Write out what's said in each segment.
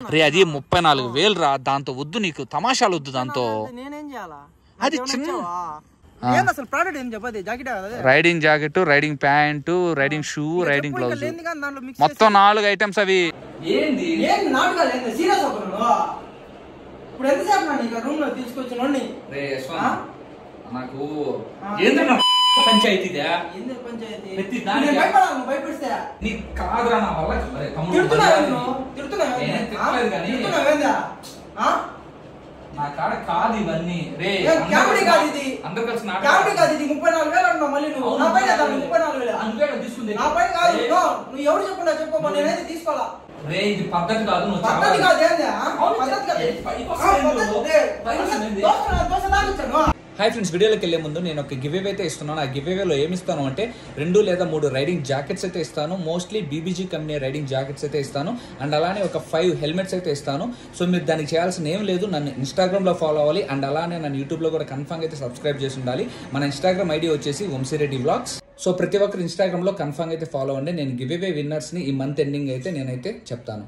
రే అది 34,000 రా. దాంతో వద్దు, నీకు తమాషాలు వద్దు దాంతో. నేనేం చేయాలా? అది చిన్న అసలు ప్రోడక్ట్ ఏం చెప్పది? Jacket riding jacket, riding pant, riding shoe, riding gloves, మొత్తం 4 ఐటమ్స్. అవి ఏంది సీరియస్ ఇప్పుడు ఎంతసేపు నీకు రూమ్ లో తీసుకొచ్చిన నాకు పంచాయతీ భయపడిస్తే నా కాడ కాదు ఇవన్నీ. రే కామెడీ కాదు ఇది, అందరూ కలిసి కామెడీ కాదు ఇది. 34,000 అంటున్నావు మళ్ళీ నువ్వు. నా పైన 34,000 అందుకే తీసుకుంది. నా పైన కాదు. నువ్వు ఎవరు చెప్పకుండా చెప్పు, నేనైతే తీసుకోవాలా. రే ఇది పద్ధతి కాదు. నువ్వు పద్ధతి కాదు. ఏంది పద్ధతి కాదు. హాయ్ ఫ్రెండ్స్, వీడియోలోకి వెళ్ళే ముందు నేను ఒక గివ్ అవే అయితే ఇస్తున్నాను. ఆ గివ్ అవేలో ఏమి ఇస్తాను అంటే 2 లేదా 3 రైడింగ్ జాకెట్స్ అయితే ఇస్తాను. Mostly BBG company riding jackets అయితే ఇస్తాను. అండ్ అలానే ఒక 5 హెల్మెట్స్ అయితే ఇస్తాను. సో మీరు దానికి చేయాల్సిన ఏం లేదు, నన్ను ఇన్స్టాగ్రామ్లో ఫాలో అవ్వాలి. అండ్ అలానే నన్ను యూట్యూబ్లో కూడా కన్ఫర్మ్ అయితే సబ్స్క్రైబ్ చేసి ఉండాలి. మన ఇన్స్టాగ్రామ్ ఐడి వచ్చేసి వంశీరెడ్డి వ్లాగ్స్. సో ప్రతి ఒక్కరు ఇన్స్టాగ్రామ్లో కన్ఫర్మ్ అయితే ఫాలో అవ్వండి. నేను గివ్ అవే విన్నర్స్ని ఈ మంత్ ఎండింగ్ అయితే నేనైతే చెప్తాను.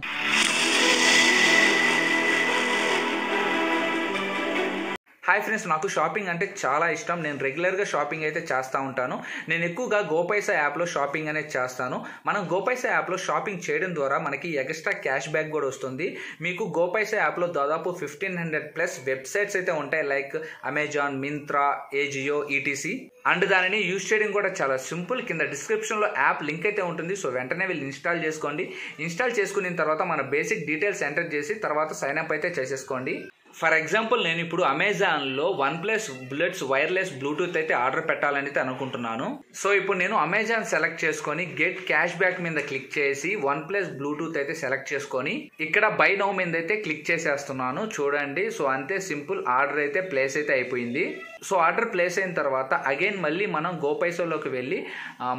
హాయ్ ఫ్రెండ్స్, నాకు షాపింగ్ అంటే చాలా ఇష్టం. నేను రెగ్యులర్గా షాపింగ్ అయితే చేస్తూ ఉంటాను. నేను ఎక్కువగా గోపైసా యాప్లో షాపింగ్ అనేది చేస్తాను. మనం గోపైసా యాప్లో షాపింగ్ చేయడం ద్వారా మనకి ఎక్స్ట్రా క్యాష్ బ్యాక్ కూడా వస్తుంది. మీకు గోపైసా యాప్లో దాదాపు 1500+ వెబ్సైట్స్ అయితే ఉంటాయి, like Amazon, Myntra, Ajio, ETC. And దానిని యూజ్ చేయడం కూడా చాలా సింపుల్. కింద డిస్క్రిప్షన్లో యాప్ లింక్ అయితే ఉంటుంది. సో వెంటనే వెళ్ళి ఇన్స్టాల్ చేసుకోండి. ఇన్స్టాల్ చేసుకున్న తర్వాత మన బేసిక్ డీటెయిల్స్ ఎంటర్ చేసి తర్వాత సైన్అప్ అయితే చేసేసుకోండి. ఫర్ ఎగ్జాంపుల్ నేను ఇప్పుడు అమెజాన్లో OnePlus Bullets వైర్లెస్ బ్లూటూత్ అయితే ఆర్డర్ పెట్టాలని అయితే అనుకుంటున్నాను. సో ఇప్పుడు నేను అమెజాన్ సెలెక్ట్ చేసుకొని గెట్ క్యాష్ బ్యాక్ మీద క్లిక్ చేసి OnePlus బ్లూటూత్ అయితే సెలెక్ట్ చేసుకొని ఇక్కడ బై నౌ మీద అయితే క్లిక్ చేసేస్తున్నాను. చూడండి, సో అంతే సింపుల్. ఆర్డర్ అయితే ప్లేస్ అయితే అయిపోయింది. సో ఆర్డర్ ప్లేస్ అయిన తర్వాత అగైన్ మళ్ళీ మనం గోపైసాలోకి వెళ్ళి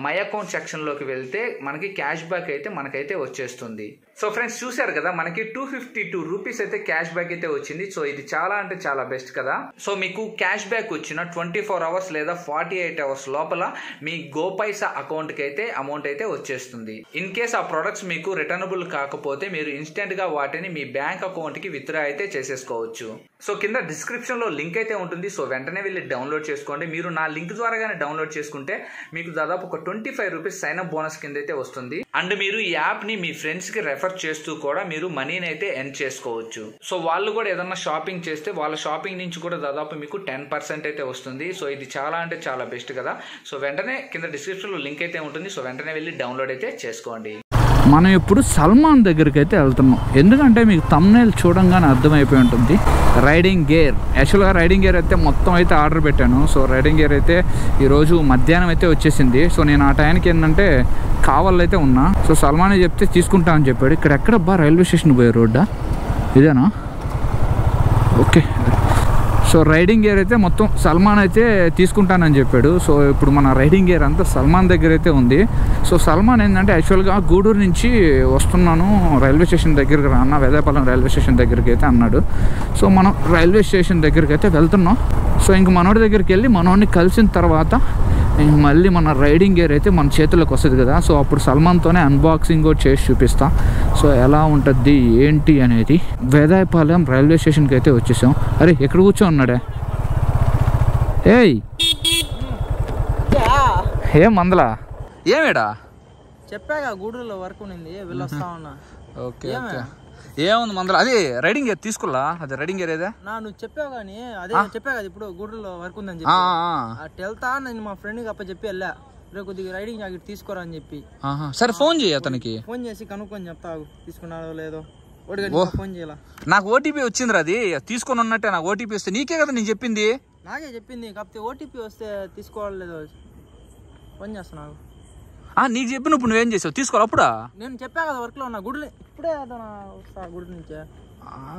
మై అకౌంట్ సెక్షన్లోకి వెళ్తే మనకి క్యాష్ బ్యాక్ అయితే మనకైతే వచ్చేస్తుంది. సో ఫ్రెండ్స్ చూసారు కదా, మనకి 252 రూపీస్ అయితే క్యాష్ బ్యాక్ అయితే వచ్చింది. సో ఇది చాలా అంటే చాలా బెస్ట్ కదా. సో మీకు క్యాష్ బ్యాక్ వచ్చిన 24 అవర్స్ లేదా 48 అవర్స్ లోపల మీ గోపైసా అకౌంట్కి అయితే అమౌంట్ అయితే వచ్చేస్తుంది. ఇన్ కేస్ ఆ ప్రొడక్ట్స్ మీకు రిటర్నబుల్ కాకపోతే మీరు ఇన్స్టెంట్ గా వాటిని మీ బ్యాంక్ అకౌంట్కి విత్డ్రా అయితే చేసేసుకోవచ్చు. సో కింద డిస్క్రిప్షన్లో లింక్ అయితే ఉంటుంది. సో వెంటనే వెళ్ళి డౌన్లోడ్ చేసుకోండి. మీరు నా లింక్ ద్వారాగానే డౌన్లోడ్ చేసుకుంటే మీకు దాదాపు ఒక 25 రూపీస్ సైన్అప్ బోనస్ కింద అయితే వస్తుంది. అండ్ మీరు ఈ యాప్ని మీ ఫ్రెండ్స్కి రెఫర్ చేస్తూ కూడా మీరు మనీని అయితే ఎర్న్ చేసుకోవచ్చు. సో వాళ్ళు కూడా ఏదన్నా షాపింగ్ చేస్తే వాళ్ళ షాపింగ్ నుంచి కూడా దాదాపు మీకు 10% అయితే వస్తుంది. సో ఇది చాలా అంటే చాలా బెస్ట్ కదా. సో వెంటనే కింద డిస్క్రిప్షన్లో లింక్ అయితే ఉంటుంది. సో వెంటనే వెళ్ళి డౌన్లోడ్ అయితే చేసుకోండి. మనం ఇప్పుడు సల్మాన్ దగ్గరికి అయితే వెళ్తున్నాం. ఎందుకంటే మీకు థంబ్నెయిల్ చూడంగానే అర్థమైపోయి ఉంటుంది. రైడింగ్ గేర్, యాక్చువల్గా రైడింగ్ గేర్ అయితే మొత్తం అయితే ఆర్డర్ పెట్టాను. సో రైడింగ్ గేర్ అయితే ఈరోజు మధ్యాహ్నం అయితే వచ్చేసింది. సో నేను ఆ టైంకి ఏంటంటే కావాలైతే అయితే ఉన్నా. సో సల్మానే చెప్తే తీసుకుంటా అని చెప్పాడు. ఇక్కడ ఎక్కడబ్బా రైల్వే స్టేషన్ పోయే రోడ్డా ఇదేనా? ఓకే. సో రైడింగ్ గేర్ అయితే మొత్తం సల్మాన్ అయితే తీసుకుంటానని చెప్పాడు. సో ఇప్పుడు మన రైడింగ్ గేర్ అంతా సల్మాన్ దగ్గర అయితే ఉంది. సో సల్మాన్ ఏంటంటే యాక్చువల్గా గూడూరు నుంచి వస్తున్నాను, రైల్వే స్టేషన్ దగ్గరికి రాన్న, వేదాయపాలెం రైల్వే స్టేషన్ దగ్గరికి అయితే అన్నాడు. సో మనం రైల్వే స్టేషన్ దగ్గరికి అయితే వెళ్తున్నాం. సో ఇంక మనోడి దగ్గరికి వెళ్ళి మనోడిని కలిసిన తర్వాత మళ్ళీ మన రైడింగ్ గేర్ అయితే మన చేతుల్లోకి వస్తుంది కదా. సో అప్పుడు సల్మాన్తోనే అన్బాక్సింగ్ కూడా చేసి చూపిస్తా. సో ఎలా ఉంటుంది ఏంటి అనేది. వేదాయపాలెం రైల్వే స్టేషన్కి అయితే వచ్చేసాం. అరే ఎక్కడ కూర్చో ఉన్నాడే? ఏయ్ ఏం మందలా ఏమేడా చెప్పాగా గూడూరులో వర్క్ ఉంది, వెళ్ళొస్తా ఉన్నా. Okay okay. ఏముంది మందల? అది రైడింగ్ గేర్ తీసుకుల్లా? అది రైడింగ్ గేర్ ఏదే నువ్వు చెప్పావు కానీ అదే చెప్పా కదా ఇప్పుడు గూడూరులో వర్క్ ఉందని చెప్పి అటు వెళ్తా. నేను మా ఫ్రెండ్కి అప్ప చెప్పి వెళ్ళా, రేపు కొద్దిగా రైడింగ్ జాకెట్ తీసుకోరా అని చెప్పి. సరే ఫోన్ చేయి అతనికి. ఫోన్ చేసి కనుక్కొని చెప్తావు తీసుకున్నాడో లేదో. ఫోన్ చేయాల. నాకు ఓటీపీ వచ్చింది. అది తీసుకొని ఉన్నట్టే. నాకు ఓటీపీ వస్తే నీకే కదా నేను చెప్పింది. నాకే చెప్పింది, కాకపోతే ఓటీపీ వస్తే తీసుకోవాలి లేదో ఫోన్ చేస్తున్నావు. నీకు చెప్పినప్పుడు నువ్వేం చేసావు? తీసుకోవాలి అప్పుడా? నేను చెప్పా కదా వర్క్ లో ఉన్నా, గుడి ఇప్పుడే గుడి నుంచి.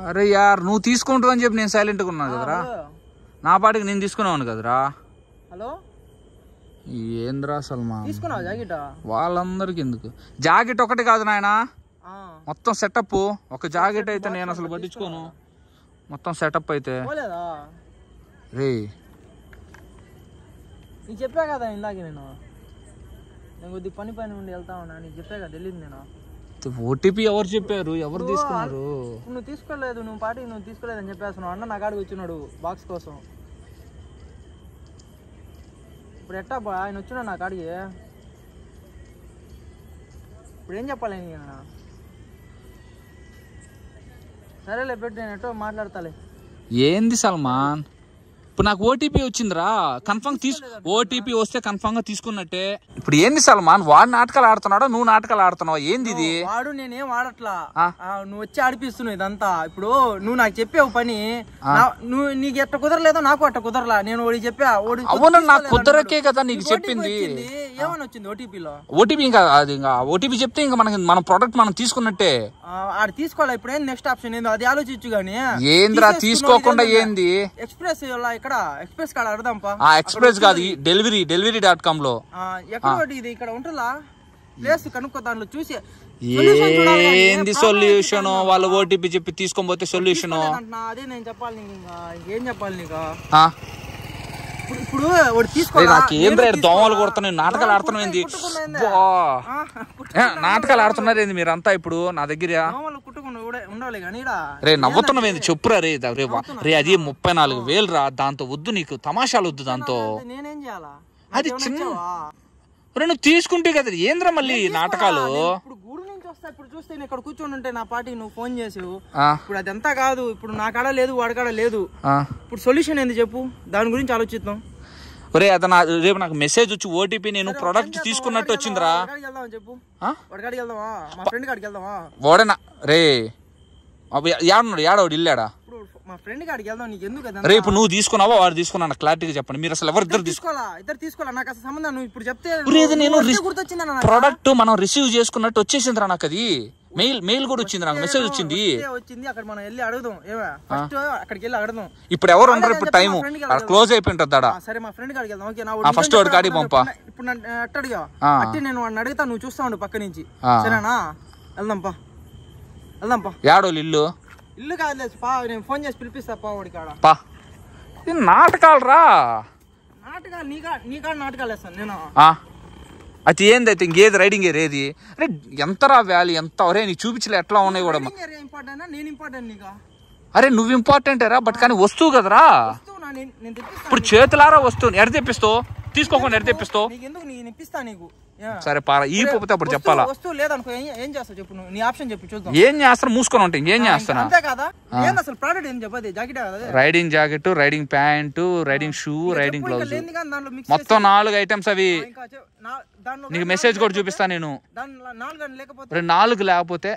అరే యార్, నువ్వు తీసుకుంటావు అని చెప్పి నేను సైలెంట్గా ఉన్నాను కదరా. నా పాటికి నేను తీసుకున్నాను కదరా. హలో ఏంద్రా సల్మాన్, తీసుకున్నావు జాకెట్? వాళ్ళందరికి ఎందుకు జాకెట్? ఒకటి కాదు నాయన, మొత్తం సెటప్. ఒక జాకెట్ అయితే నేను అసలు పట్టించుకోను, మొత్తం సెటప్ అయితే. రే నీకు చెప్పా కదా ఇందాక, నేను కొద్దిగా పని ఉండి వెళ్తా ఉన్నా. నీకు చెప్పా కదా, తెలియదు నేను. ఓటీపీ ఎవరు చెప్పారు, ఎవరు తీసుకున్నారు? నువ్వు తీసుకోలేదు, నువ్వు తీసుకోలేదని చెప్పేస్తున్నావు. అన్న నా కాడికి వచ్చినాడు బాక్స్ కోసం. ఇప్పుడు ఎట్టా ఆయన వచ్చినా నా కాడికి, ఇప్పుడు ఏం చెప్పాలి నేను? సరేలే పెట్టు, నేను ఎట్టో మాట్లాడతాలే. ఏంది సల్మాన్, ఇప్పుడు నాకు ఓటీపీ వచ్చిందిరా, కన్ఫర్మ్ ఓటీపీ వస్తే కన్ఫర్మ్ గా తీసుకున్నట్టే. ఇప్పుడు ఏంది సల్మాన్, వాడు నాటకాలు ఆడుతున్నాడా, నువ్వు నాటకాలు ఆడుతున్నావు? ఏంది ఇది? వాడు నేనేం ఆడట్లా, నువ్వు వచ్చి ఆడిపిస్తున్నావు ఇదంతా. ఇప్పుడు నువ్వు నాకు చెప్పావు పని, నువ్వు నీకు ఎట్ట కుదరలేదో నాకు అట్ట కుదరలా. నేను ఓడి చెప్పా, అవును నాకు కుదరకే కదా నీకు చెప్పింది. ఏమని వచ్చింది ఓటీపీలో? ఓటీపీ ఇంకా అది, ఇంకా ఓటీపీ చెప్తే ఇంకా మన ప్రొడక్ట్ మనం తీసుకున్నట్టే. ఆడ తీసుకోవాలి. ఇప్పుడు ఏంది నెక్స్ట్ ఆప్షన్ ఏందో అది ఆలోచించు. గానీ ఏంద్రా తీసుకోకుండా ఏంది? ఎక్స్ప్రెస్ ఇక్కడ ఎక్స్ప్రెస్ కాడ అడదాంపా. ఎక్స్ప్రెస్ కాదు, delivery.com లో ఎక్కడ ఇది ఇక్కడ ఉంటుందా ప్లేస్ కనుక్కో, దాంట్లో చూసి ఏంది సొల్యూషన్. వాళ్ళు ఓటీపీ చెప్పి తీసుకోపోతే సొల్యూషన్ అదే నేను చెప్పాలి నీకు. ఇంకా ఏం చెప్పాలి నీకు? ఇప్పుడు నాకేంద్ర దోమలు కొడుతున్నాయి, నాటకాలు ఆడుతున్నాయి. నాటకాలు ఆడుతున్నారు ఏంది మీరంతా ఇప్పుడు నా దగ్గర? రే నవ్వుతున్నావేంది చెప్పురా రే. రే అది 34,000 రా, దాంతో వద్దు నీకు, తమాషాలు వద్దు దాంతో. అది చిన్న నువ్వు తీసుకుంటే కదా ఏంద్రా మళ్ళీ నాటకాలు. ఇప్పుడు చూస్తే నేను ఇక్కడ కూర్చొని ఉంటే నా పార్టీకి నువ్వు ఫోన్ చేసావు. ఇప్పుడు అదంతా కాదు, ఇప్పుడు నా కాడ లేదు, వాడి కాడ లేదు. ఇప్పుడు సొల్యూషన్ ఏంది చెప్పు, దాని గురించి ఆలోచిద్దాం. ఒరే అది రేపు నాకు మెసేజ్ వచ్చి ఓటీపీ నేను ప్రొడక్ట్ తీసుకున్నట్టు వచ్చిందిరా. చెప్పు, వాడి కాడికి వెళ్దామా, మా ఫ్రెండ్ కాడికి వెళ్దామా? వాడేనా రే ఏడున్నాడు, ఏడవాడు ఇల్లాడా? మా ఫ్రెండ్ కాడికి వెళ్దాం. నీకు ఎందుకు కదా? రేపు నువ్వు తీసుకున్నావా వాడు తీసుకున్నా క్లారిటీగా చెప్పండి. మీరు అసలు ఎవరిద్దరు తీసుకోవాలా? నాకు అసలు సంబంధం. నువ్వు ఇప్పుడు చెప్తే నేను ప్రొడక్ట్ మనం రిసీవ్ చేసుకున్నట్టు వచ్చేసిందిరా నాకు. అది మెయిల్ కూడా వచ్చింది, నాకు మెసేజ్ వచ్చింది. అక్కడ మనం వెళ్ళి అడుగుదాం. ఫస్ట్ అక్కడికి వెళ్ళి అడుగుదాం. ఇప్పుడు ఎవరు ఉండరు, ఇప్పుడు టైం క్లోజ్ అయిపోయింది. సరే మా ఫ్రెండ్ కాడికి వెళ్దాం. ఓకే నా ఫస్ట్ వాడి కాడికి పంపా. ఇప్పుడు అట్ట అడిగా అట్టి నేను వాడిని అడుగుతా, నువ్వు చూస్తా ఉండు పక్క నుంచి. సరేనా? వెళ్దాంపా. యాడోళ్ళు ఇల్లు కాదులేదు పా, నేను ఫోన్ చేసి పిలిపిస్తా పా వాడి కాడ. నాటకాలు రా, నాటకాలు నీ కాడ నాటకాలు వేస్తాను నేను. అది ఏందైతే ఇంకేది రైడింగ్ గేర్ ఏది? అరే ఎంతరా వ్యాలీ ఎంత? అరే నీకు చూపించలే ఎట్లా ఉన్నాయి కూడా. అరే నువ్వు ఇంపార్టెంట్ రా, బట్ కానీ వస్తువు కదరా. ఇప్పుడు చేతులారా వస్తువు ఎడ తెప్పిస్తావు? తీసుకోకుండా ఎడ తెప్పిస్తావు? సరే పారా ఈ పోతే అప్పుడు చెప్పాలా? వస్తువు లేదనుకో ఏం చేస్తావు చెప్పు, నీ ఆప్షన్ చెప్పు చూద్దాం. ఏం చేస్తాను మూసుకొని ఉంటా, ఇంకేం చేస్తాను? అంతే కదా. అసలు ప్రోడక్ట్ ఏం చెప్పదు, jacket, riding jacket, riding pant, riding shoe, riding gloves, మొత్తం 4 ఐటమ్స్. అవి నీకు మెసేజ్ కూడా చూపిస్తా నేను. 4 లేకపోతే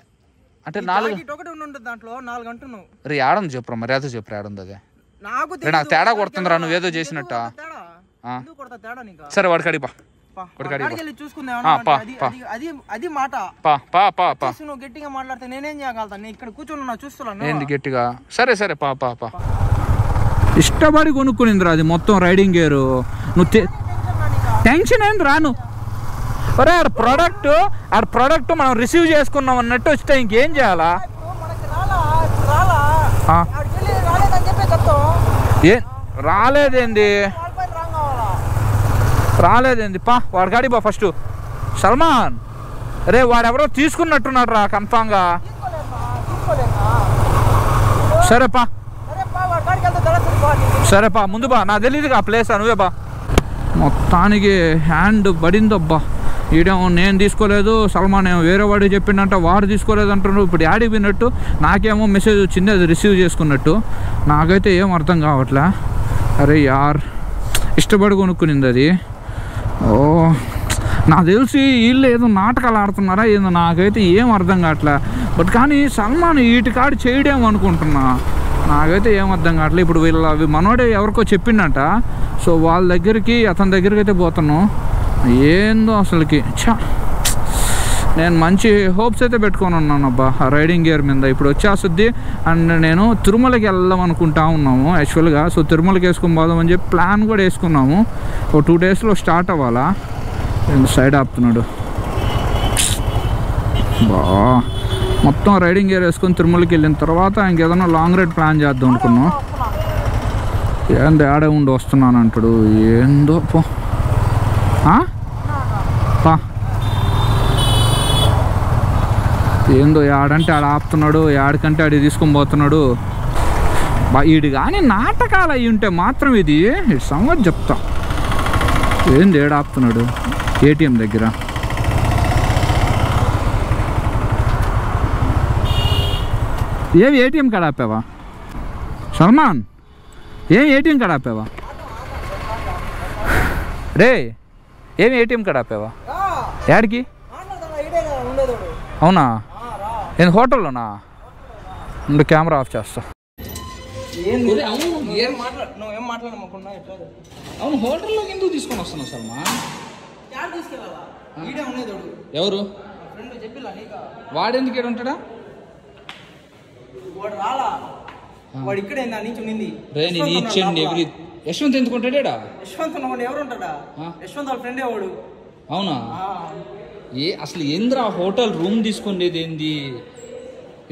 అంటే 4 దాంట్లో 4 అంటున్నావు. రే ఆడంది చెప్పురా, మరి అదో చెప్పురా ఆడంది. అదే నాకు తేడా కొడుతుందిరా నువ్వేదో చేసినట్ట. సరే వాడికి అడిపా, గట్టిగా మాట్లాడితే నేనేం చేయగలుగుతాను? ఇక్కడ కూర్చొని చూస్తున్నాను. ఏంది గట్టిగా? సరే పా. ఇష్టపడి కొనుక్కునిందిరా అది మొత్తం రైడింగ్ గేరు. నువ్వు టెన్షన్ ఏంది రాను. ఒరే ఆడ ప్రోడక్ట్ మనం రిసీవ్ చేసుకున్నాం అన్నట్టు వస్తే ఇంకేం చేయాలా? రాలేదేంది పా వాడి కాడి బా ఫస్ట్. సల్మాన్ రే వాడెవరో తీసుకున్నట్టున్నాడు రా కన్ఫామ్ గా. సరేపా ముందు బా, నాకు తెలియదుగా ప్లేస్. నువ్వే బా. మొత్తానికి హ్యాండ్ పడిందబ్బా. ఈడేమో నేను తీసుకోలేదు, సల్మాన్ ఏమో వేరే వాడికి చెప్పిండంట, వాడు తీసుకోలేదు అంటున్నాడు. ఇప్పుడు యాడికి విన్నట్టు నాకేమో మెసేజ్ వచ్చింది, అది రిసీవ్ చేసుకున్నట్టు. నాకైతే ఏం అర్థం కావట్లే. అరే యార్ ఇష్టపడి కొనుక్కునింది అది. ఓ నాకు తెలిసి వీళ్ళు ఏదో నాటకాలు ఆడుతున్నారా ఏదో, నాకైతే ఏం అర్థం కావట్లే. బట్ కానీ సల్మాన్ వీటికాడి చేయడేమో అనుకుంటున్నా, నాకైతే ఏం అర్థం కావట్లేదు. ఇప్పుడు అవి మనోడే ఎవరికో చెప్పిండట, సో వాళ్ళ దగ్గరికి అతని దగ్గరికి అయితే పోతున్నాం. ఏందో అసలుకి నేను మంచి హోప్స్ అయితే పెట్టుకొని ఉన్నాను అబ్బా రైడింగ్ గేర్ మీద. ఇప్పుడు వచ్చేస్తుంది అండ్ నేను తిరుమలకి వెళ్దాం అనుకుంటా ఉన్నాము యాక్చువల్గా. సో తిరుమలకి వేసుకొని పోదాం అని చెప్పి ప్లాన్ కూడా వేసుకున్నాము. ఒక 2 డేస్లో స్టార్ట్ అవ్వాలా. సైడ్ ఆపుతున్నాడు బా. మొత్తం రైడింగ్ గేర్ వేసుకొని తిరుమలకి వెళ్ళిన తర్వాత ఇంకేదైనా లాంగ్ రైడ్ ప్లాన్ చేద్దాం అనుకున్నాం. ఏంది ఆడే ఉండి వస్తున్నాను అంటాడు, ఏందో పో. ఏందో ఆడంటే ఆడ ఆపుతున్నాడు, ఆడికంటే ఆడి తీసుకొని పోతున్నాడు. వీడు కానీ నాటకాలు అయ్యి ఉంటే మాత్రం ఇది సంగతి చెప్తా. ఏంది ఏడు ఆపుతున్నాడు ఏటీఎం దగ్గర? ఏమి ఏటీఎం కార్డు ఆపావా సల్మాన్? ఏమి ఏటీఎం కార్డు ఆపావా రే? ఏమి ఏటీఎం కార్డు ఆపావా? యాడికి? అవునా? నేను హోటల్లోనా? నుండి కెమెరా ఆఫ్ చేస్తా. అవును, హోటల్లో ఎందుకు తీసుకొని వస్తున్నావు సల్మా? ఎవరు వాడెందుకు ఏడు ఉంటాడా? వాడు ఇక్కడ నుంచి యశ్వంత్ ఎందుకు ఉంటాడా? యశ్వంత్ ఎవరు ఉంటాడా? యశ్వంత్ వాళ్ళ ఫ్రెండే వాడు. అవునా? అసలు ఏంద్రా హోటల్ రూమ్ తీసుకునేది ఏంది?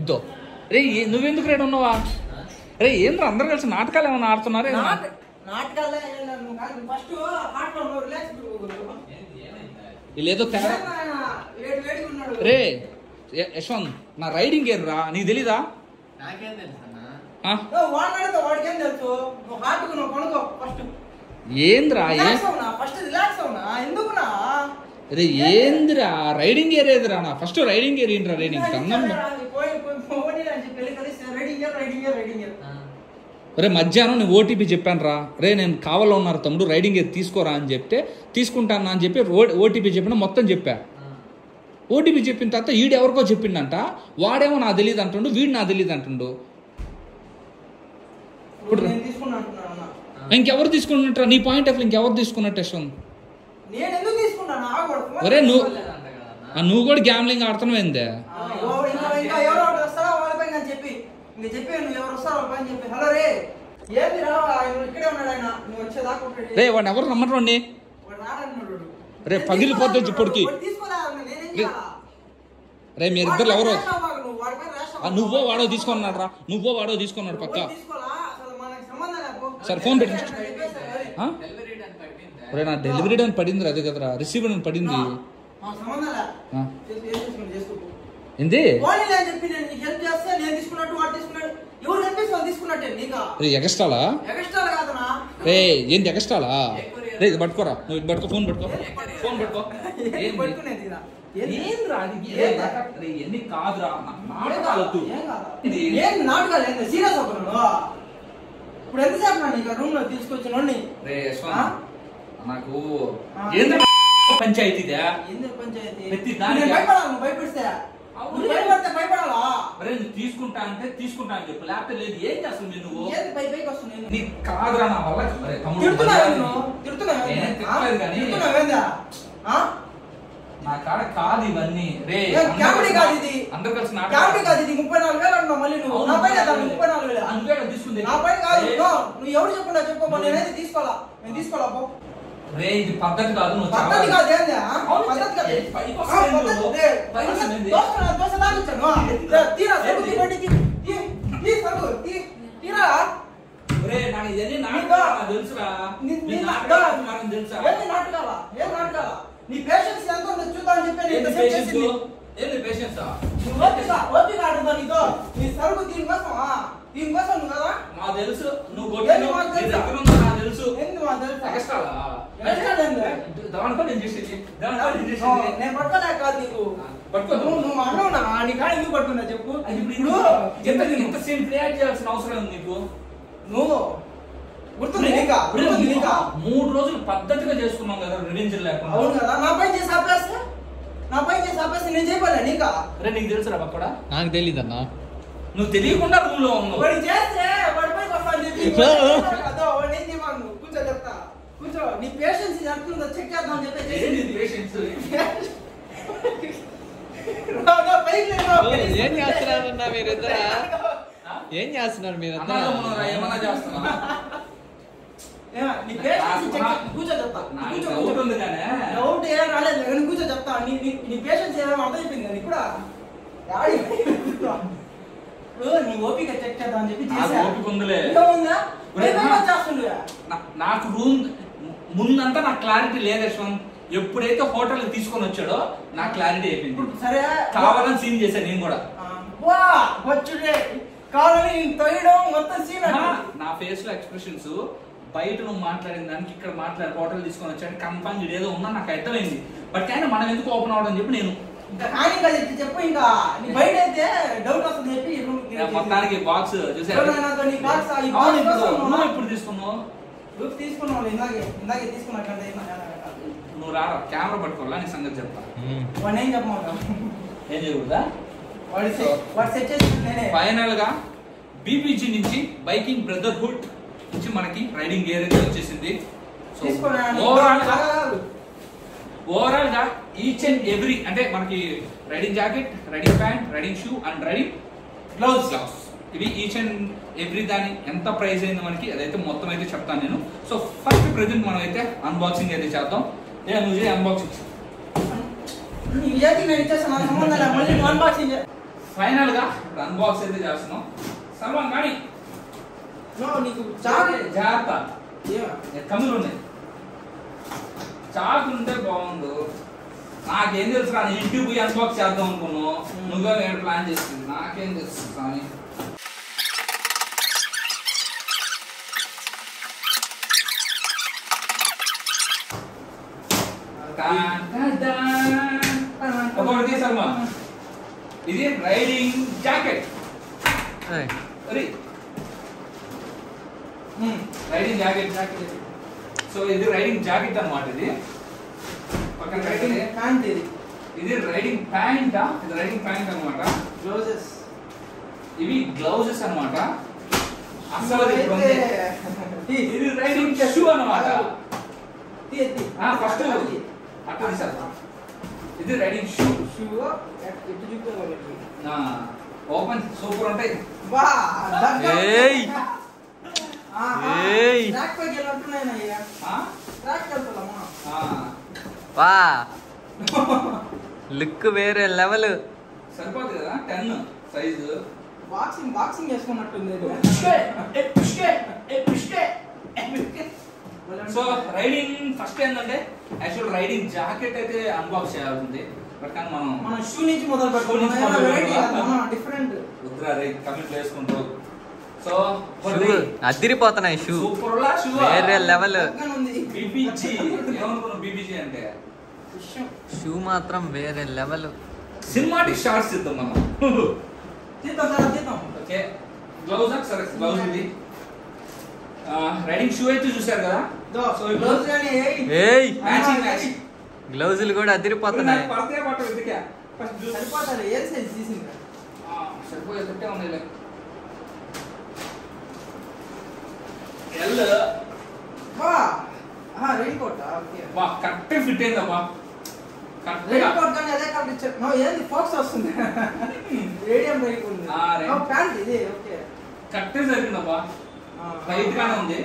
ఇద్దో రే, నువ్వెందుకు రేడు ఉన్నావా? రే ఏంద్రా అందరు కలిసి నాటకాలు ఏమైనా ఆడుతున్నారే? లేదో తేడా. రే యశ్వంత్, నా రైడింగ్ గేర్ రా, నీకు తెలీదా? ఏంద్రా రే, ఏంద్రా రైడింగ్ గేర్ ఏదిరా? నా ఫస్ట్ రైడింగ్ గేర్ ఏంట్రా? రే నీకు కన్నం రే. మధ్యాహ్నం నేను ఓటీపీ చెప్పాను రా. రే నేను కావాలో ఉన్నారు తమ్ముడు, రైడింగ్ గేర్ తీసుకోరా అని చెప్తే తీసుకుంటాను అని చెప్పి ఓటీపీ చెప్పిన మొత్తం చెప్పా. ఓటీపీ చెప్పిన తర్వాత వీడు ఎవరికో చెప్పిండంట. వాడేమో నాకు తెలియదు అంటుండు, వీడు నాకు తెలియదు అంటుండు. ఇంకెవరు తీసుకున్నట్టు? నీ పాయింట్ ఆఫ్ ఇంకెవరు తీసుకున్నట్టు యశ్వంత్? ఒరే నువ్వు కూడా గ్యామ్లింగ్ ఆడుతున్నావు ఏందే? రే వాడిని ఎవరు రమ్మని రే పగిలిపోద్దు ఇప్పటికి. రే మీరిద్దరు ఎవరో నువ్వో వాడో తీసుకున్నాడు రా, నువ్వో వాడో తీసుకున్నాడు పక్క. సరే ఫోన్ పెట్టి నా డెలివరీ అని పడింది అదే కదరా, రిసీవ్డ్ అని పడింది. ఏంది ఎగస్టాలా? రే ఏంటి ఎగస్టాలా? రే ఇది పట్టుకోరా, నువ్వు ఇది పట్టుకో, ఫోన్ పట్టుకో, ఫోన్ పట్టుకో. ఎన్ని కాదురా ఇప్పుడు ఎంతసేపు రూమ్ లో తీసుకొచ్చిన నాకు పంచాయతీ భయపడిస్తే భయపడాలా? తీసుకుంటా అంటే తీసుకుంటా అని చెప్పు, లేకపోతే లేదు. ఏం చేస్తావు నువ్వు? నీకు కాదురా నా వల్ల. నా కాడ కాదు ఇవన్నీ. రే అందరు కలిసి 34,000 మళ్ళీ నువ్వు నా పైన 34,000 తీసుకుంది. నా పైన కాదు, నువ్వు ఎవరు చెప్పకుండా చెప్పు, నేనైతే తీసుకోవాలా, నేను తీసుకోవాలా. రే ఇది పద్ధతి కాదు. నువ్వు పద్ధతి కాదు నీ పేషెన్స్ ఎంత ఉందో చూద్దామని చెప్పి నీ సరుకు దీనికోసం నువ్వు కదా నాకు తెలుసు. నువ్వు తెలుసు నేను పట్టుకోలేక కాదు నీకు. నువ్వు అన్నావునా నీ కాడ ఎందుకు పట్టుకున్నా చెప్పు. ఇంత సీన్ క్రియేట్ చేయాల్సిన అవసరం ఉంది నీకు. నువ్వు గుర్తుంది 3 రోజులు పద్ధతిగా చేసుకున్నాం కదా, రివెంజ్ లేకుండా. అవును కదా, నా పైన చేసి ఆపేస్తే నేను చేయబోలే నీకా? రే నీకు తెలుసురా పక్కడా? నాకు తెలియదు అన్న. నువ్వు తెలియకుండా రూమ్ లో ఉన్నావు. వాడి చేస్తే వాడి పైకి వస్తాను చెప్పి కూర్చో చెప్తా, కూర్చో. నీ పేషెన్స్ ఎంత ఉందో చెక్ చేద్దాం అని చెప్పి ఏం చేస్తున్నారన్నా మీరిద్దరా? ఏం చేస్తున్నారు మీరంతా? ఏమన్నా చేస్తున్నా? కూర్చో చెప్తా. డౌట్ ఏం రాలేదు కానీ కూర్చో చెప్తా. నీ పేషెన్స్ ఏమో అర్థం చెప్పింది కానీ కూడా నీ ఓపిక చెక్ చేద్దాం అని చెప్పి నాకు రూమ్ ముందంతా నాకు క్లారిటీ లేదు యశ్వంత్. ఎప్పుడైతే హోటల్ తీసుకొని వచ్చాడో నాకు క్లారిటీ అయిపోయింది. సరే కావాలని సీన్ చేశాను నేను కూడా. వా వచ్చుడే కావాలని తొయ్యడం మొత్తం సీన్. నా ఫేస్ లో ఎక్స్ప్రెషన్స్ బయట నువ్వు మాట్లాడిన దానికి ఇక్కడ మాట్లాడి హోటల్ తీసుకొని వచ్చాడు కన్ఫర్మ్ ఏదో ఉన్నా నాకు అర్థమైంది. బట్ కానీ మనం ఎందుకు ఓపెన్ అవడం చెప్పి నేను చెప్పు. ఇంకా బయట అయితే డౌట్ వస్తుంది చెప్పి మొత్తానికి బాక్స్ చూసాను. ఇప్పుడు తీసుకున్నావు తీసుకున్నావు ఇందాకే తీసుకున్నా. నువ్వు రారా కెమెరా పట్టుకోవాలా నీ సంగతి చెప్తా. వాడు ఏం చెప్పమంటావు? ఏం చేయకూడదా? వాడు సెట్ చేసి ఫైనల్ గా బీబీజీ నుంచి బైకింగ్ బ్రదర్హుడ్ నుంచి మనకి రైడింగ్ గేర్ అయితే వచ్చేసింది. ఓవరాల్ గా ఈచ్ అండ్ ఎవ్రీ అంటే మనకి riding jacket, riding pant, riding shoe and riding gloves ఇవి ఈచ్ అండ్ ఎవ్రీ దాని ఎంత ప్రైస్ అయింది మనకి అదైతే మొత్తం అయితే చెప్తాను నేను. సో ఫస్ట్ ప్రెజెంట్ మనం అయితే అన్బాక్సింగ్ అయితే చేద్దాం. నువ్వు అన్బాక్సింగ్ ఫైనల్ గా అన్బాక్స్ అయితే చేస్తున్నాం. సల్మాన్ కానీ జాగ్రత్త కమ్ములు ఉన్నాయి. చాకు ఉంటే బాగుండు. నాకేం తెలుసు రా, ఇంటికి పోయి అన్బాక్స్ చేద్దాం అనుకున్నావు. నువ్వే నేను ప్లాన్ చేస్తుంది. నాకేం తెలుసు కానీ ఇది riding jacket. Riding jacket. So ఇది రైడింగ్ జాకెట్ అన్నమాట. ఇది పక్కన ఇది రైడింగ్ ప్యాంట్. ఇది రైడింగ్ ప్యాంట్ అన్నమాట. గ్లౌజెస్ ఇవి గ్లౌజెస్ అన్నమాట. అసలు ఇది రైడింగ్ షూ అన్నమాట. ఫస్ట్ అట్లా తీసారు. ఇది రైడింగ్ షూ. ఓపెన్ సూపర్ ఉంటాయి. వా లుక్ వేరే లెవెల్. సరిపోతుంది కదా 10 సైజు. బాక్సింగ్ చేసుకున్నట్టుంది. సో రైడింగ్ ఫస్ట్ ఏంటంటే యాక్చువల్ రైడింగ్ జాకెట్ అయితే అన్బాక్స్ చేయాల్సింది. బట్ కానీ మనం షూ నుంచి మొదలు పెట్టుకోవాలి. డిఫరెంట్ ఉద్రా రే కమెంట్ వేసుకుంటావు. సో అదిరిపోతున్నాయి షూ. సూపర్ షూ వేరే లెవెల్. బీబీజీ ఏమనుకున్నావు? బీబీజీ అంటే షూ మాత్రం వేరే లెవెల్. సినిమాటిక్ షార్ట్స్ ఇద్దాం మనం. ఓకే గ్లౌజ్ సరే గ్లౌజ్ ఇది రైడింగ్ షూ అయితే చూసారు కదా. సో గ్లౌజులు కూడా అదిరిపోతున్నాయి. సరిపోయేటట్టే ఉన్నాయి. కరెక్ట్ ఫిట్ అయిందమ్మా. కరెక్ట్ జరిగిందమ్మా. టైట్ గానే ఉంది.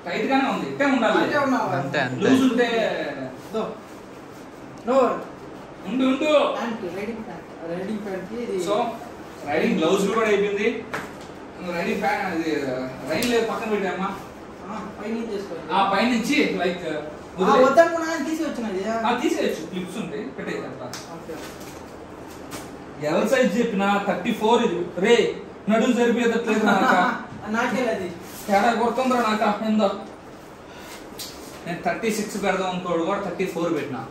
టైట్ గానే ఉంది. ఇట్టే ఉండాలి. అంతే లూజ్ ఉంటే ఉండు. సో రైడింగ్ గ్లౌజ్ కూడా అయిపోయింది. రైడింగ్ ప్యాంట్ అది రైన్ లేదు పక్కన పెట్టామా. పైనుంచి లైక్ తీసేయచ్చు. క్లిప్స్ ఉంటాయి పెట్టేది అట్లా. ఎల్ సైజ్ చెప్పిన 34 ఇది. రే నడుము సరిపోయేటట్లేదు తేడా కొడుతుందిరా నాకు. ఏందో నేను 36 పెడదాం అనుకోడు కూడా 34 పెట్టినా.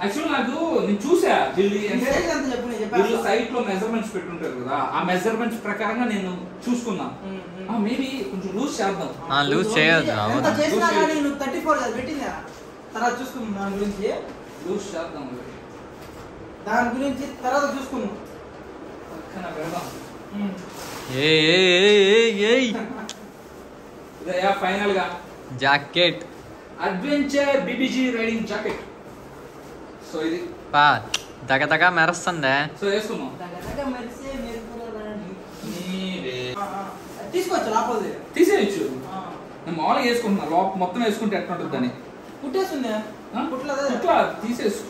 యాక్చువల్ నాకు నేను చూసా వీళ్ళు సైట్ లో మెజర్మెంట్స్ పెట్టుంటారు కదా. ఆ మెజర్మెంట్స్ ప్రకారంగా నేను చూసుకున్నా. మేబీ కొంచెం లూజ్ చేద్దాం. లూజ్ చేయొద్దు. తర్వాత చూసుకున్నాం దాని గురించి. లూజ్ చేద్దాం. దాని గురించి తర్వాత చూసుకున్నాం. పక్కన పెడదాం. ఫైనల్ గా jacket adventure BBG riding jacket. So ఇది దగదగా మెరుస్తుందే. సో వేసుకున్నాం. తీసేయచ్చు. నేను మామూలుగా వేసుకుంటున్నా. లోపల మొత్తం వేసుకుంటే ఎట్లా ఉంటుంది అని. కుట్టేస్తుందా? కుట్లా తీసేసు.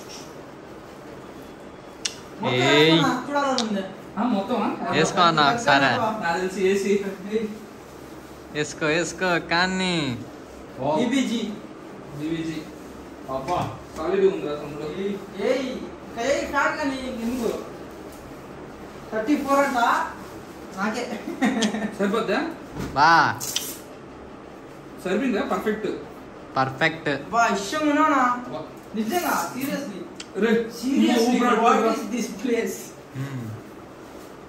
మొత్తం వేసుకో అన్న ఒకసారి. నాకు తెలిసి వేసి వేసుకో కానీ జీవీజీ అబ్బా సాలిడ్ ఉందిరా తమ్ముడు. ఏయ్ ఏయ్ స్టార్ట్ కానీ ఎందుకు 34 అంట నాకే సరిపోద్దా? బా సరిపోయిందా? పర్ఫెక్ట్. పర్ఫెక్ట్. బా ఇష్టం ఉన్నానా నిజంగా seriously what is this place?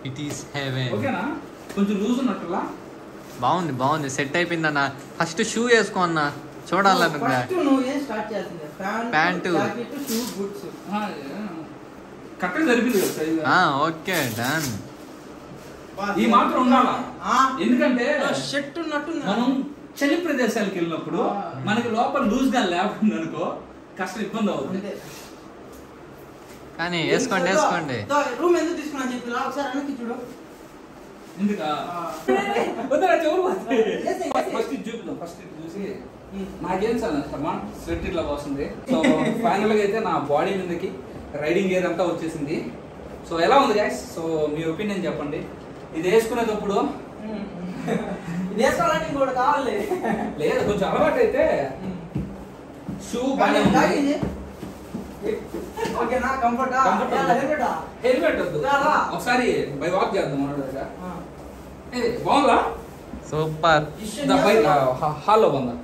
It is heaven. ఓకేనా? కొంచెం లూజ్ ఉన్నట్టులా. బాగుంది బాగుంది, సెట్ అయిపోయిందన్న. ఫస్ట్ షూ వేసుకో అన్న, చూడాలనుకున్నా. ఫస్ట్ నువ్వు ఏం స్టార్ట్ చేస్తుంది? Pant, jacket, shoe, boots. Correct సరిపోయింది కదా సైజ్. Okay done. ఈ మాత్రం ఉండాలా? ఎందుకంటే షర్ట్ ఉన్నట్టు మనం చలి ప్రదేశాలకు వెళ్ళినప్పుడు మనకి లోపల లూజ్ గా లేకుండా అనుకో కష్టం, ఇబ్బంది అవుతుంది. కానీ వేసుకోండి వేసుకోండి. రూమ్ ఎందుకు తీసుకున్నా చెప్పి ఒకసారి వెనక్కి చూడు. ఎందుకా? ఫస్ట్ చూపిద్దాం. ఫస్ట్ చూసి నాకేం సార్ స్వెట్ ఇట్లా వస్తుంది. సో ఫైనల్ గా అయితే నా బాడీ మీదకి రైడింగ్ గేర్ అంతా వచ్చేసింది. సో ఎలా ఉంది గైస్? సో మీ ఒపీనియన్ చెప్పండి. ఇది వేసుకునేటప్పుడు వేసుకోవాలంటే ఇంకోటి కావాలి. లేదు కొంచెం అలవాటు అయితే షూ బాగానే ఉంది. ఓకేనా? కంఫర్ట్ హెల్మెట్ వద్దు, ఒకసారి బై వాక్ చేద్దాం. బాగుందా? సూపర్. హాల్లో బాగుందా?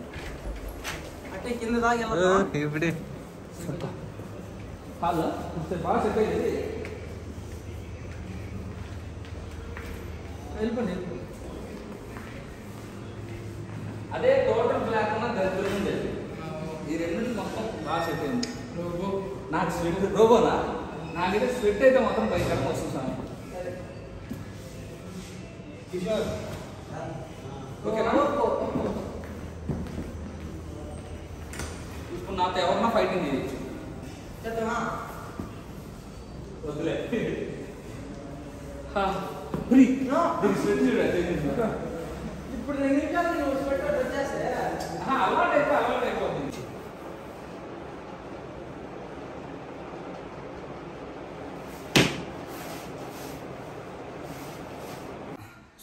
అంటే కింద దాకా ఇప్పుడు హాల్లో బాగా సెట్ అయ్యింది. వెళ్ళిపోండి. అదే టోటల్ బ్లాక్ ఉన్న దరిద్రం ఉండేది. ఈ రెండు మొత్తం బాగా సెట్ అయింది. నాకు స్వెట్ రోబోనా? నాకైతే స్వెట్ అయితే మొత్తం బయట వస్తుంది. ఓకేనా? ఇప్పుడు నాతో ఎవరన్నా ఫైటింగ్ చేయొచ్చు. వద్దులే. ఇప్పుడు నేను నిమిషాలు నువ్వు స్వెట్ వచ్చేస్తే అలవాటు అయిపోతుంది.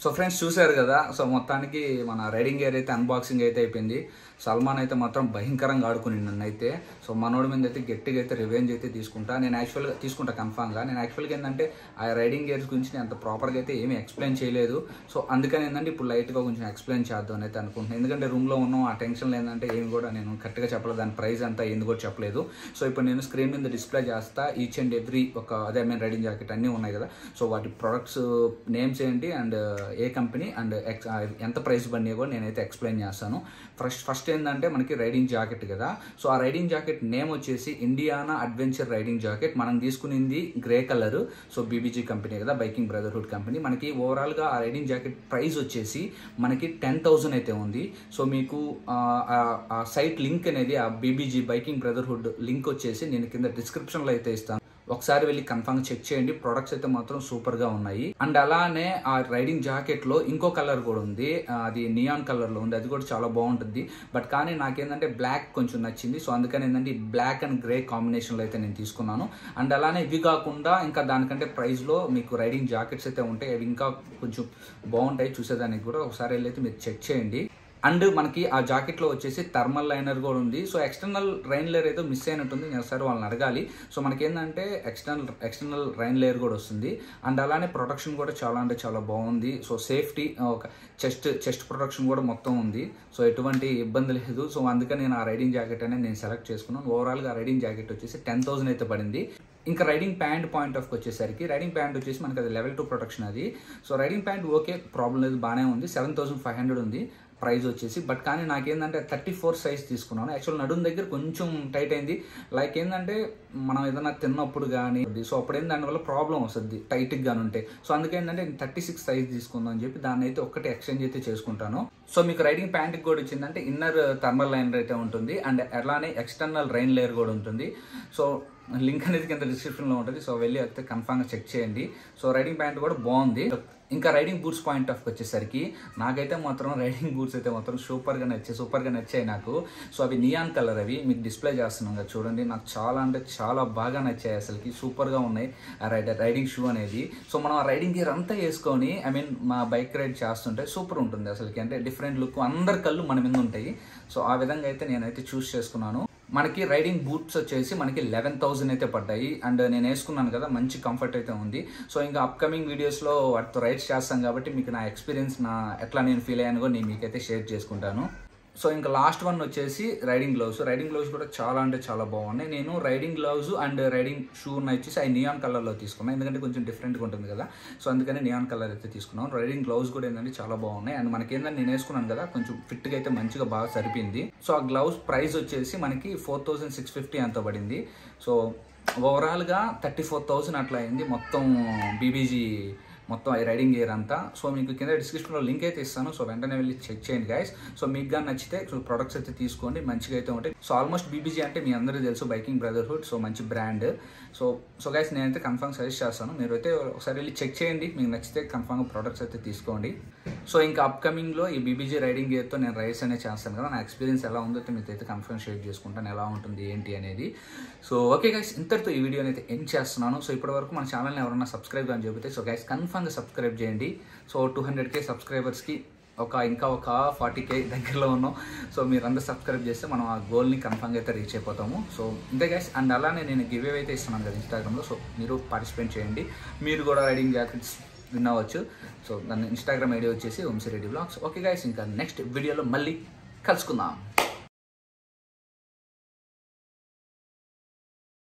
సో ఫ్రెండ్స్ చూసారు కదా. సో మొత్తానికి మన రైడింగ్ గేర్ అయితే అన్బాక్సింగ్ అయితే అయిపోయింది. సల్మాన్ అయితే మాత్రం భయంకరంగా ఆడుకుని నన్ను అయితే. సో మనోడి మీద అయితే గట్టిగా అయితే రివెంజ్ అయితే తీసుకుంటా. నేను యాక్చువల్గా తీసుకుంటా కన్ఫామ్గా. నేను యాక్చువల్గా ఏంటంటే ఆ రైడింగ్ గేర్స్ గురించి నేను అంత ప్రాపర్గా అయితే ఏమీ ఎక్స్ప్లెయిన్ చేయలేదు. సో అందుకని ఏంటంటే ఇప్పుడు లైట్గా కొంచెం ఎక్స్ప్లెయిన్ చేద్దాం అయితే అనుకుంటున్నాను. ఎందుకంటే రూమ్లో ఉన్నాం, ఆ టెన్షన్లో ఏంటంటే ఏమి కూడా నేను కరెక్ట్గా చెప్పలేదు. దాని ప్రైస్ అంతా ఏంది కూడా చెప్పలేదు. సో ఇప్పుడు నేను స్క్రీన్ మీద డిస్ప్లే చేస్తా. ఈచ్ అండ్ ఎవ్రీ ఒక అదే మేము రైడింగ్ జాకెట్ అన్నీ ఉన్నాయి కదా. సో వాటి ప్రొడక్ట్స్ నేమ్స్ ఏంటి అండ్ ఏ కంపెనీ అండ్ ఎంత ప్రైస్ పడినాయో కూడా నేనైతే ఎక్స్ప్లెయిన్ చేస్తాను. ఫస్ట్ ఏంటంటే మనకి రైడింగ్ జాకెట్ కదా. సో ఆ రైడింగ్ జాకెట్ నేమ్ వచ్చేసి ఇండియానా అడ్వెంచర్ రైడింగ్ జాకెట్. మనం తీసుకునింది grey colour. So BBG company కదా, బైకింగ్ బ్రదర్హుడ్ కంపెనీ. మనకి ఓవరాల్గా ఆ రైడింగ్ జాకెట్ ప్రైస్ వచ్చేసి మనకి 10,000 అయితే ఉంది. సో మీకు ఆ సైట్ లింక్ అనేది ఆ బీబీజీ బైకింగ్ బ్రదర్హుడ్ లింక్ వచ్చేసి నేను కింద డిస్క్రిప్షన్లో అయితే ఇస్తాను. ఒకసారి వెళ్ళి కన్ఫర్మ్ చెక్ చేయండి. ప్రొడక్ట్స్ అయితే మాత్రం సూపర్ గా ఉన్నాయి. అండ్ అలానే ఆ రైడింగ్ జాకెట్ లో ఇంకో కలర్ కూడా ఉంది, అది నియాన్ కలర్ లో ఉంది. అది కూడా చాలా బాగుంటుంది. బట్ కానీ నాకేంటంటే బ్లాక్ కొంచెం నచ్చింది. సో అందుకని ఏంటంటే ఈ బ్లాక్ అండ్ గ్రే కాంబినేషన్ లో అయితే నేను తీసుకున్నాను. అండ్ అలానే ఇవి కాకుండా ఇంకా దానికంటే ప్రైస్ లో మీకు రైడింగ్ జాకెట్స్ అయితే ఉంటాయి. అవి ఇంకా కొంచెం బాగుంటాయి చూసేదానికి కూడా. ఒకసారి వెళ్ళి అయితే మీరు చెక్ చేయండి. అండ్ మనకి ఆ జాకెట్లో వచ్చేసి థర్మల్ లైనర్ కూడా ఉంది. సో ఎక్స్టర్నల్ రైన్ లేయర్ అయితే మిస్ అయినట్టుంది. నేను ఒకసారి వాళ్ళని అడగాలి. సో మనకి ఏంటంటే ఎక్స్టర్నల్ రైన్ లేయర్ కూడా వస్తుంది. అండ్ అలానే ప్రొటెక్షన్ కూడా చాలా అంటే చాలా బాగుంది. సో సేఫ్టీ ఒక చెస్ట్ ప్రొటెక్షన్ కూడా మొత్తం ఉంది. సో ఎటువంటి ఇబ్బంది లేదు. సో అందుకని నేను ఆ రైడింగ్ జాకెట్ అనేది నేను సెలెక్ట్ చేసుకున్నాను. ఓవరాల్గా ఆ రైడింగ్ జాకెట్ వచ్చేసి 10,000 అయితే పడింది. ఇంకా రైడింగ్ ప్యాంట్ పాయింట్ ఆఫ్కి వచ్చేసరికి రైడింగ్ ప్యాంట్ వచ్చేసి మనకి అది లెవెల్ 2 ప్రొటెక్షన్ అది. So riding pant okay, problem లేదు, బాగానే ఉంది. 7,500 ఉంది ప్రైస్ వచ్చేసి. బట్ కానీ నాకేంటంటే 34 సైజ్ తీసుకున్నాను. యాక్చువల్ నడుము దగ్గర కొంచెం టైట్ అయింది. లైక్ ఏంటంటే మనం ఏదైనా తిన్నప్పుడు కానీ సో అప్పుడు దానివల్ల ప్రాబ్లం వస్తుంది టైట్గా కానీ ఉంటే. సో అందుకేంటంటే 36 సైజ్ తీసుకుందాం అని చెప్పి దాన్ని అయితే ఒక్కటి ఎక్స్చేంజ్ అయితే చేసుకుంటాను. సో మీకు రైడింగ్ ప్యాంట్కి కూడా వచ్చిందంటే ఇన్నర్ థర్మల్ లైనర్ అయితే ఉంటుంది. అండ్ అలానే ఎక్స్టర్నల్ రైన్ లేయర్ కూడా ఉంటుంది. సో లింక్ అనేది కింద డిస్క్రిప్షన్లో ఉంటుంది. సో వెళ్ళి అయితే కన్ఫామ్గా చెక్ చేయండి. సో రైడింగ్ ప్యాంట్ కూడా బాగుంది. ఇంకా రైడింగ్ బూట్స్ పాయింట్ ఆఫ్ వచ్చేసరికి నాకైతే మాత్రం రైడింగ్ బూట్స్ అయితే మాత్రం సూపర్గా నచ్చాయి నాకు. సో అవి నియాన్ కలర్, అవి మీకు డిస్ప్లే చేస్తున్నాం కదా చూడండి. నాకు చాలా అంటే చాలా బాగా నచ్చాయి, అసలుకి సూపర్గా ఉన్నాయి ఆ రైడింగ్ షూ అనేది. సో మనం ఆ రైడింగ్ గేర్ అంతా వేసుకొని మా బైక్ రైడ్ చేస్తుంటే సూపర్ ఉంటుంది అసలుకి. అంటే డిఫరెంట్ లుక్, అందరి కళ్ళు మన మీద ఉంటాయి. సో ఆ విధంగా అయితే నేనైతే చూస్ చేసుకున్నాను. మనకి రైడింగ్ బూట్స్ వచ్చేసి మనకి 11,000 అయితే పడ్డాయి. అండ్ నేను వేసుకున్నాను కదా, మంచి కంఫర్ట్ అయితే ఉంది. సో ఇంకా అప్కమింగ్ వీడియోస్లో వాటితో రైడ్స్ చేస్తాను కాబట్టి మీకు నా ఎక్స్పీరియన్స్, ఎట్లా నేను ఫీల్ అయ్యాను కూడా నేను మీకైతే షేర్ చేసుకుంటాను. సో ఇంకా లాస్ట్ వన్ వచ్చేసి రైడింగ్ గ్లౌస్ కూడా చాలా అంటే చాలా బాగున్నాయి. నేను riding gloves and riding shoe వచ్చేసి అవి నియాన్ కలర్లో తీసుకున్నాను, ఎందుకంటే కొంచెం డిఫరెంట్గా ఉంటుంది కదా. సో అందుకని నియాన్ కలర్ అయితే తీసుకున్నాను. రైడింగ్ గ్లౌస్ కూడా ఏంటంటే చాలా బాగున్నాయి. అండ్ మనకి ఏంటంటే నేను వేసుకున్నాను కదా, కొంచెం ఫిట్గా అయితే మంచిగా బాగా సరిపోయింది. సో ఆ గ్లౌస్ ప్రైస్ వచ్చేసి మనకి 4,650 అంత పడింది. సో ఓవరాల్గా 34,000 అట్లా అయింది మొత్తం బీబీజీ మొత్తం ఈ రైడింగ్ గేర్ అంతా. సో మీకు కింద డిస్క్రిప్షన్లో లింక్ అయితే ఇస్తాను. సో వెంటనే వెళ్ళి చెక్ చేయండి గైస్. సో మీకు కానీ నచ్చితే సో ప్రొడక్ట్స్ అయితే తీసుకోండి, మంచిగా అయితే ఉంటాయి. సో ఆల్మోస్ట్ బీబీజీ అంటే మీ అందరికీ తెలుసు, బైకింగ్ బ్రదర్హుడ్. సో మంచి బ్రాండ్. సో గైస్ నేనైతే కన్ఫర్మ్ సజెస్ట్ చేస్తాను, మీరు అయితే ఒకసారి వెళ్ళి చెక్ చేయండి, మీకు నచ్చితే కన్ఫర్మ్గా ప్రొడక్ట్స్ అయితే తీసుకోండి. సో ఇంకా అప్కమింగ్లో ఈ బీబీజీ రైడింగ్ గేర్తో నేను రైడ్స్ అనేది చేస్తాను కదా, నా ఎక్స్పీరియన్స్ ఎలా ఉందో మీకు అయితే కన్ఫర్మ్ షేర్ చేసుకుంటాను, ఎలా ఉంటుంది ఏంటి అనేది. సో ఓకే గైస్, ఇంతటితో ఈ వీడియోని అయితే ఎండ్ చేస్తున్నాను. సో ఇప్పటివరకు మన ఛానల్ని ఎవరైనా సబ్స్క్రైబ్ అని చెబితే సో గైస్ కన్ఫర్మ్గా సబ్స్క్రైబ్ చేయండి. సో 200K సబ్స్క్రైబర్స్కి ఇంకా ఒక 40K దగ్గరలో ఉన్నాం. సో మీరు అందరూ సబ్స్క్రైబ్ చేస్తే మనం ఆ గోల్ని కన్ఫర్మ్గా అయితే రీచ్ అయిపోతాము. సో ఇంతే గైస్. అండ్ అలానే నేను గివ్ అవే అయితే ఇస్తున్నాను కదా ఇన్స్టాగ్రామ్లో. సో మీరు పార్టిసిపేట్ చేయండి, మీరు కూడా రైడింగ్ జాకెట్స్ విన్ అవ్వచ్చు. సో దాని ఇన్స్టాగ్రామ్ ఐడి వచ్చేసి వంశీరెడ్డి బ్లాగ్స్. ఓకే గైస్, ఇంకా నెక్స్ట్ వీడియోలో మళ్ళీ కలుసుకుందాం.